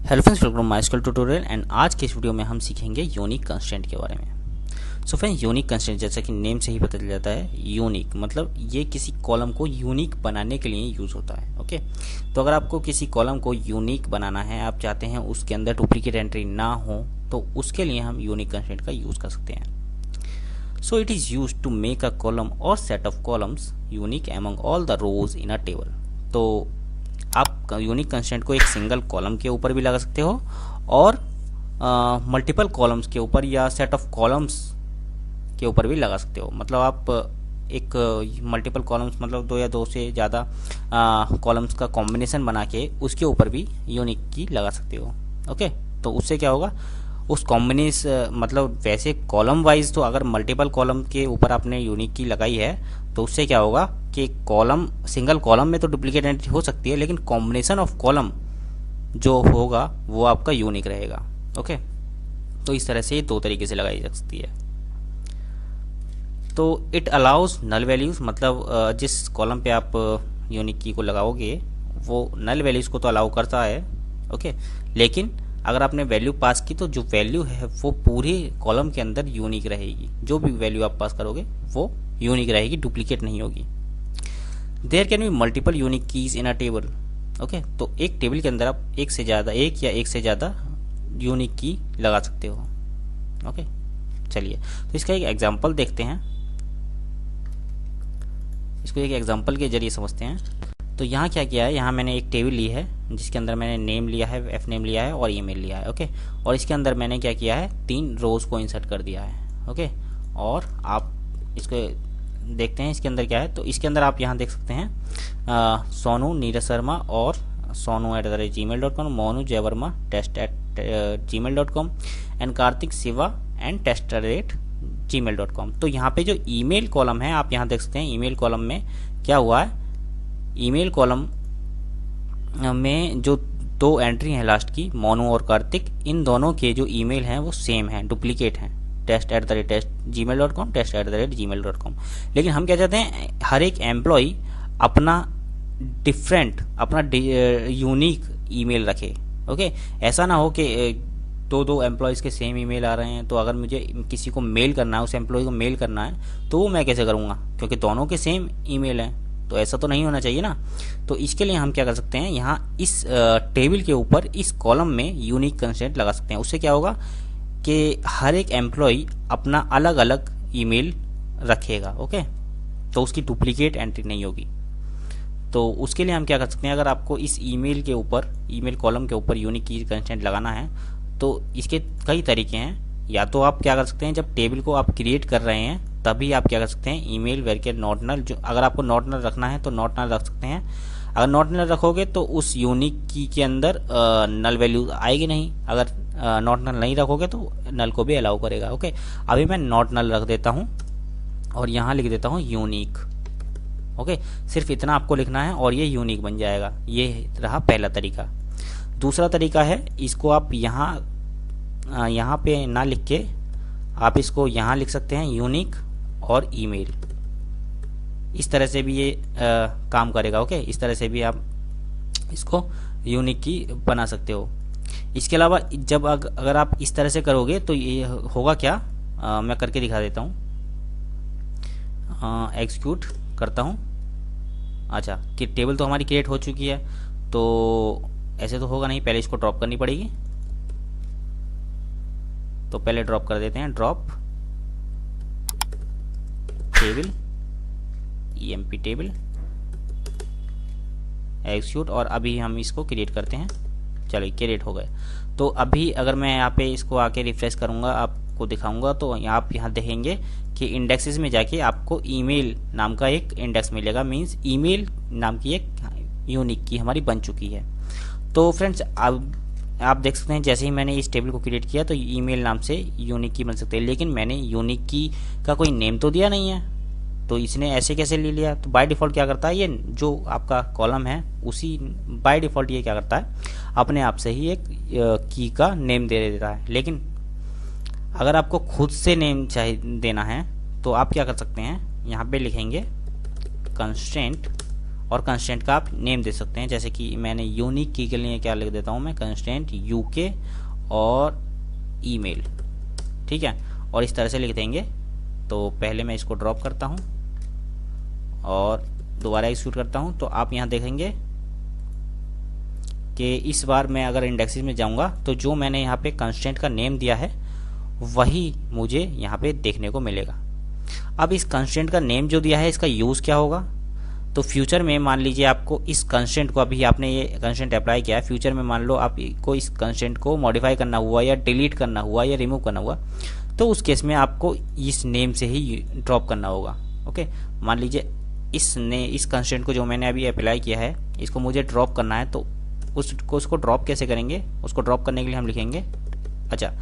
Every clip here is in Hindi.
Hello friends, welcome to MySQL tutorial. And आज के इस वीडियो में हम सीखेंगे यूनिक कंस्ट्रेंट के बारे में। सो फ्रेंड्स, यूनिक कंस्ट्रेंट जैसा कि नेम से ही पता चल जाता है, यूनिक मतलब ये किसी कॉलम को यूनिक बनाने के लिए यूज़ होता है। ओके, तो अगर आपको किसी कॉलम को यूनिक बनाना है, आप चाहते हैं उसके अंदर डुप्लीकेट एंट्री ना हो, तो उसके लिए हम यूनिक कंस्ट्रेंट का यूज़ कर सकते हैं। So it is use to make a column और set of columns unique among all the rows in a table. तो आप यूनिक कंस्ट्रेंट को एक सिंगल कॉलम के ऊपर भी लगा सकते हो और मल्टीपल कॉलम्स के ऊपर या सेट ऑफ कॉलम्स के ऊपर भी लगा सकते हो। मतलब आप एक मल्टीपल कॉलम्स मतलब दो या दो से ज़्यादा कॉलम्स का कॉम्बिनेशन बना के उसके ऊपर भी यूनिक की लगा सकते हो। ओके, तो उससे क्या होगा, उस कॉम्बिनेशन मतलब वैसे कॉलम वाइज तो अगर मल्टीपल कॉलम के ऊपर आपने यूनिक की लगाई है तो उससे क्या होगा कि कॉलम सिंगल कॉलम में तो डुप्लीकेट एंट्री हो सकती है, लेकिन कॉम्बिनेशन ऑफ कॉलम जो होगा वो आपका यूनिक रहेगा। ओके, तो इस तरह से ये दो तरीके से लगाई जा सकती है। तो इट अलाउज नल वैल्यूज, मतलब जिस कॉलम पे आप यूनिक की को लगाओगे वो नल वैल्यूज को तो अलाउ करता है। ओके, लेकिन अगर आपने वैल्यू पास की तो जो वैल्यू है वो पूरे कॉलम के अंदर यूनिक रहेगी। जो भी वैल्यू आप पास करोगे वो यूनिक रहेगी, डुप्लीकेट नहीं होगी। There can be multiple unique keys in a table. Okay, तो एक टेबल के अंदर आप एक से ज़्यादा यूनिक की लगा सकते हो। ओके, चलिए तो इसका एक एग्जांपल देखते हैं, इसको एक एग्जांपल के जरिए समझते हैं। तो यहाँ क्या किया है, यहाँ मैंने एक टेबल ली है जिसके अंदर मैंने नेम लिया है, एफ नेम लिया है और ईमेल लिया है। ओके, और इसके अंदर मैंने क्या किया है, 3 रोज को इंसर्ट कर दिया है। ओके, और आप इसको देखते हैं इसके अंदर क्या है। तो इसके अंदर आप यहाँ देख सकते हैं सोनू नीरज शर्मा और सोनू@gmail.com, Monu Jayvarma test@gmail.com and Kartik Shiva and test@gmail.com। तो यहाँ पे जो ईमेल कॉलम है आप यहाँ देख सकते हैं, ईमेल कॉलम में क्या हुआ है, ईमेल कॉलम में जो 2 एंट्री हैं लास्ट की, मोनू और कार्तिक, इन दोनों के जो ईमेल हैं वो सेम हैं, डुप्लीकेट हैं, test@gmail.com test@gmail.com। लेकिन हम क्या चाहते हैं, हर एक एम्प्लॉय अपना डिफरेंट, अपना यूनिक ईमेल रखे। ओके, ऐसा ना हो कि दो एम्प्लॉयज़ के सेम ईमेल आ रहे हैं, तो अगर मुझे किसी को मेल करना है, उस एम्प्लॉय को मेल करना है, तो वो मैं कैसे करूँगा, क्योंकि दोनों के सेम ईमेल हैं, तो ऐसा तो नहीं होना चाहिए ना। तो इसके लिए हम क्या कर सकते हैं, यहाँ इस टेबल के ऊपर इस कॉलम में यूनिक कंस्ट्रेंट लगा सकते हैं। उससे क्या होगा कि हर एक एम्प्लॉय अपना अलग अलग ईमेल रखेगा। ओके, तो उसकी डुप्लीकेट एंट्री नहीं होगी। तो उसके लिए हम क्या कर सकते हैं, अगर आपको इस ईमेल के ऊपर, ईमेल कॉलम के ऊपर यूनिक की कंस्ट्रेंट लगाना है तो इसके कई तरीके हैं। या तो आप क्या कर सकते हैं, जब टेबल को आप क्रिएट कर रहे हैं तभी आप क्या कर सकते हैं, ईमेल वेरिकेट नॉट नल, जो अगर आपको नॉट नल रखना है तो नॉट नल रख सकते हैं। अगर नॉट नल रखोगे तो उस यूनिक की के अंदर नल वैल्यू आएगी नहीं। अगर नॉट नल नहीं रखोगे तो नल को भी अलाउ करेगा। ओके, अभी मैं नॉट नल रख देता हूँ और यहाँ लिख देता हूँ यूनिक। ओके, सिर्फ इतना आपको लिखना है और ये यूनिक बन जाएगा। ये रहा पहला तरीका। दूसरा तरीका है, इसको आप यहाँ पे ना लिख के आप इसको यहाँ लिख सकते हैं, यूनिक और ईमेल। इस तरह से भी ये काम करेगा। ओके, इस तरह से भी आप इसको यूनिक की बना सकते हो। इसके अलावा जब अगर आप इस तरह से करोगे तो ये होगा क्या, मैं करके दिखा देता हूँ। एग्जीक्यूट करता हूँ। अच्छा, कि टेबल तो हमारी क्रिएट हो चुकी है, तो ऐसे तो होगा नहीं, पहले इसको ड्रॉप करनी पड़ेगी। तो पहले ड्रॉप कर देते हैं, drop table, emp table, execute, और अभी हम इसको क्रिएट करते हैं। चलिए, क्रिएट हो गए। तो अभी अगर मैं यहाँ पे इसको आके रिफ्रेश करूँगा, आपको दिखाऊंगा, तो आप यहाँ देखेंगे कि इंडेक्सेस में जाके आपको ईमेल नाम का एक इंडेक्स मिलेगा। मींस ईमेल नाम की एक यूनिक की हमारी बन चुकी है। तो फ्रेंड्स, अब आप देख सकते हैं जैसे ही मैंने इस टेबल को क्रिएट किया तो ईमेल नाम से यूनिक की बन सकते हैं, लेकिन मैंने यूनिक की का कोई नेम तो दिया नहीं है, तो इसने ऐसे कैसे ले लिया। तो बाय डिफ़ॉल्ट क्या करता है, ये जो आपका कॉलम है उसी बाय डिफ़ॉल्ट ये क्या करता है, अपने आप से ही एक की का नेम दे देता है। लेकिन अगर आपको खुद से नेम चाहिए देना है तो आप क्या कर सकते हैं, यहाँ पे लिखेंगे कंस्ट्रेंट और कंस्ट्रेंट का आप नेम दे सकते हैं, जैसे कि मैंने यूनिक की के लिए क्या लिख देता हूँ मैं, कंस्ट्रेंट यूके और ईमेल, ठीक है, और इस तरह से लिख देंगे। तो पहले मैं इसको ड्रॉप करता हूँ और दोबारा एग्जीक्यूट करता हूँ, तो आप यहाँ देखेंगे कि इस बार मैं अगर इंडेक्सेस में जाऊँगा तो जो मैंने यहाँ पे कंस्ट्रेंट का नेम दिया है वही मुझे यहाँ पे देखने को मिलेगा। अब इस कंस्ट्रेंट का नेम जो दिया है इसका यूज़ क्या होगा, तो फ्यूचर में मान लीजिए आपको इस कंस्ट्रेंट को, अभी आपने ये कंस्ट्रेंट अप्लाई किया है, फ्यूचर में मान लो आपको इस कंस्ट्रेंट को मॉडिफाई करना हुआ या डिलीट करना हुआ या रिमूव करना हुआ, तो उस केस में आपको इस नेम से ही ड्रॉप करना होगा। ओके, मान लीजिए इस कंस्ट्रेंट को जो मैंने अभी अप्लाई किया है इसको मुझे ड्रॉप करना है, तो उसको ड्रॉप कैसे करेंगे, उसको ड्रॉप करने के लिए हम लिखेंगे, अच्छा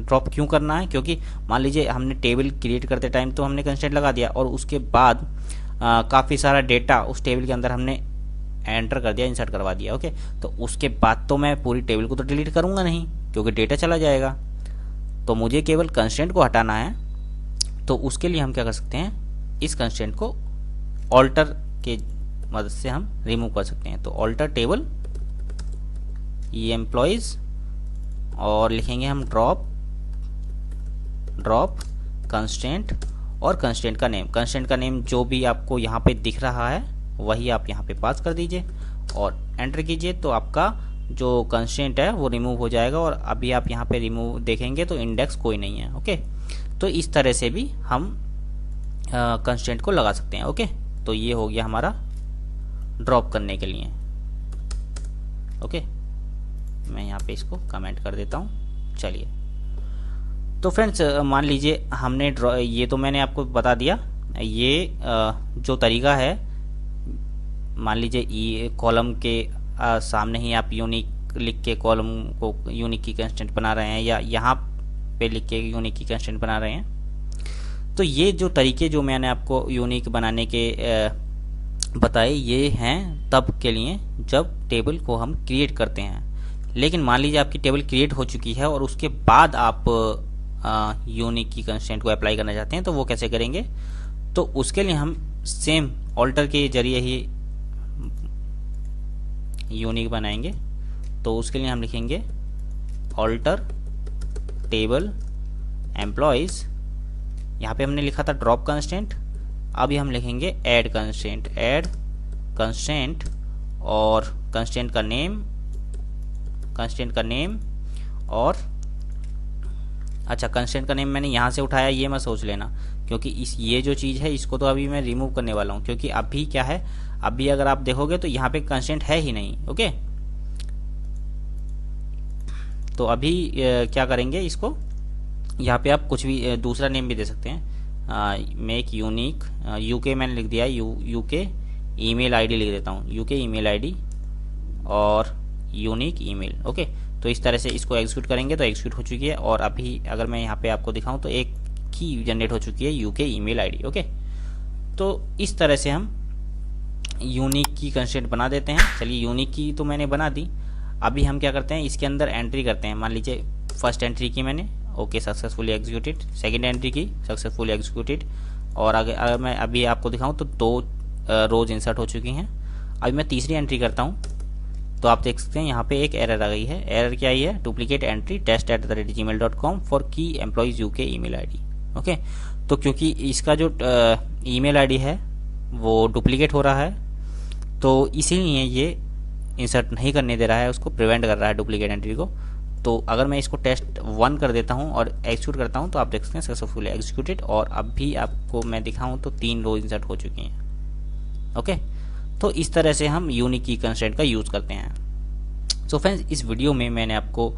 ड्रॉप क्यों करना है, क्योंकि मान लीजिए हमने टेबल क्रिएट करते टाइम तो हमने कंस्ट्रेंट लगा दिया और उसके बाद काफ़ी सारा डेटा उस टेबल के अंदर हमने एंटर कर दिया, इंसर्ट करवा दिया। ओके, तो उसके बाद तो मैं पूरी टेबल को तो डिलीट करूँगा नहीं क्योंकि डेटा चला जाएगा, तो मुझे केवल कंस्ट्रेंट को हटाना है। तो उसके लिए हम क्या कर सकते हैं, इस कंस्ट्रेंट को ऑल्टर के मदद से हम रिमूव कर सकते हैं। तो ऑल्टर टेबल ई एम्प्लॉइज और लिखेंगे हम ड्रॉप कंस्ट्रेंट और कंस्ट्रेंट का नेम जो भी आपको यहाँ पे दिख रहा है वही आप यहाँ पे पास कर दीजिए और एंटर कीजिए, तो आपका जो कंस्ट्रेंट है वो रिमूव हो जाएगा। और अभी आप यहाँ पे रिमूव देखेंगे तो इंडेक्स कोई नहीं है। ओके, तो इस तरह से भी हम कंस्ट्रेंट को लगा सकते हैं। ओके, तो ये हो गया हमारा ड्रॉप करने के लिए। ओके, मैं यहाँ पे इसको कमेंट कर देता हूँ। चलिए, तो फ्रेंड्स मान लीजिए हमने ये तो मैंने आपको बता दिया, ये जो तरीका है, मान लीजिए ये कॉलम के सामने ही आप यूनिक लिख के कॉलम को यूनिक की कंस्ट्रेंट बना रहे हैं या यहाँ पे लिख के यूनिक की कंस्ट्रेंट बना रहे हैं। तो ये जो तरीके जो मैंने आपको यूनिक बनाने के बताए ये हैं तब के लिए जब टेबल को हम क्रिएट करते हैं। लेकिन मान लीजिए आपकी टेबल क्रिएट हो चुकी है और उसके बाद आप यूनिक की कंस्ट्रेंट को अप्लाई करना चाहते हैं, तो वो कैसे करेंगे, तो उसके लिए हम सेम ऑल्टर के जरिए ही यूनिक बनाएंगे। तो उसके लिए हम लिखेंगे ऑल्टर टेबल एम्प्लॉइज, यहाँ पे हमने लिखा था ड्रॉप कंस्ट्रेंट, अभी हम लिखेंगे ऐड कंस्ट्रेंट और कंस्ट्रेंट का नेम और अच्छा कंस्ट्रेंट का नेम मैंने यहाँ से उठाया, ये मत सोच लेना, क्योंकि ये जो चीज़ है इसको तो अभी मैं रिमूव करने वाला हूँ, क्योंकि अभी क्या है, अभी अगर आप देखोगे तो यहाँ पे कंस्ट्रेंट है ही नहीं। ओके, तो अभी क्या करेंगे, इसको यहाँ पे आप कुछ भी दूसरा नेम भी दे सकते हैं, मेक यूनिक यूके मैंने लिख दिया, यूके ईमेल आईडी लिख देता हूँ, यूके ईमेल आईडी और यूनिक ईमेल। ओके, तो इस तरह से इसको एग्जीक्यूट करेंगे तो एग्जीक्यूट हो चुकी है। और अभी अगर मैं यहाँ पे आपको दिखाऊं तो एक की जनरेट हो चुकी है, यूके ईमेल आईडी। ओके, तो इस तरह से हम यूनिक की कंस्ट्रेंट बना देते हैं। चलिए, यूनिक की तो मैंने बना दी, अभी हम क्या करते हैं, इसके अंदर एंट्री करते हैं। मान लीजिए फर्स्ट एंट्री की मैंने, okay successfully executed, second entry की सक्सेसफुली एग्जीक्यूटेड, और अगर मैं अभी आपको दिखाऊं तो 2 रोज इंसर्ट हो चुकी हैं। अभी मैं तीसरी एंट्री करता हूं तो आप देख सकते हैं यहाँ पे एक एरर आ गई है। एरर क्या आई है, डुप्लीकेट एंट्री test@gmail.com फॉर की employees UK email ID. Okay, तो क्योंकि इसका जो ईमेल आईडी है वो डुप्लीकेट हो रहा है, तो इसीलिए ये इंसर्ट नहीं करने दे रहा है, उसको प्रिवेंट कर रहा है डुप्लीकेट एंट्री को। तो अगर मैं इसको टेस्ट 1 कर देता हूँ और एग्जीक्यूट करता हूँ तो आप देख सकते हैं सक्सेसफुली एग्जीक्यूटेड, और अब भी आपको मैं दिखाऊँ तो 3 रो इंसर्ट हो चुकी हैं। ओके, तो इस तरह से हम यूनिक की कंस्ट्रेंट का यूज़ करते हैं। सो फ्रेंड्स, इस वीडियो में मैंने आपको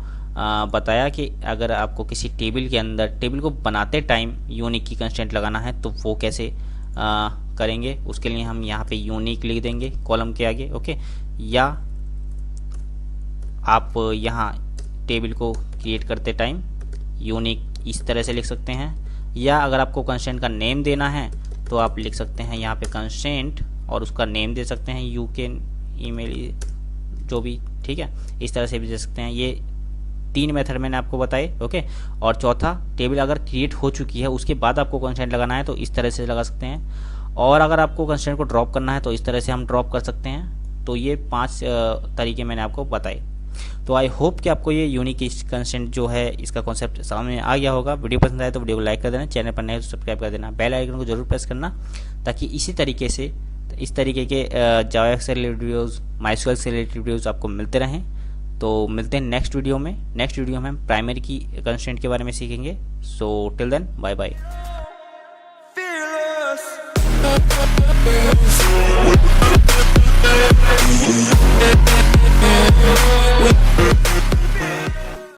बताया कि अगर आपको किसी टेबल के अंदर टेबल को बनाते टाइम यूनिक की कंस्ट्रेंट लगाना है तो वो कैसे करेंगे। उसके लिए हम यहाँ पे यूनिक लिख देंगे कॉलम के आगे। ओके, या आप यहाँ टेबल को क्रिएट करते टाइम यूनिक इस तरह से लिख सकते हैं, या अगर आपको कंस्ट्रेंट का नेम देना है तो आप लिख सकते हैं यहाँ पे कंस्ट्रेंट और उसका नेम दे सकते हैं यूके ईमेल जो भी, ठीक है, इस तरह से भी दे सकते हैं। ये 3 मेथड मैंने आपको बताए। ओके, और चौथा, टेबल अगर क्रिएट हो चुकी है उसके बाद आपको कंस्ट्रेंट लगाना है तो इस तरह से लगा सकते हैं। और अगर आपको कंस्ट्रेंट को ड्रॉप करना है तो इस तरह से हम ड्रॉप कर सकते हैं। तो ये 5 तरीके मैंने आपको बताए। तो आई होप कि आपको ये यूनिक कंस्ट्रेंट जो है इसका कॉन्सेप्ट सामने आ गया होगा। वीडियो पसंद आए तो वीडियो को लाइक कर देना, चैनल पर नए तो सब्सक्राइब कर देना, बेल आइकन को जरूर प्रेस करना, ताकि इसी तरीके से इस तरीके के जावा से रिलेटेड वीडियोज़, माइस्क्यूएल से रिलेटेड वीडियोज़ आपको मिलते रहें। तो मिलते हैं नेक्स्ट वीडियो में। नेक्स्ट वीडियो में हम प्राइमरी की कंस्ट्रेंट के बारे में सीखेंगे। So till then, bye bye.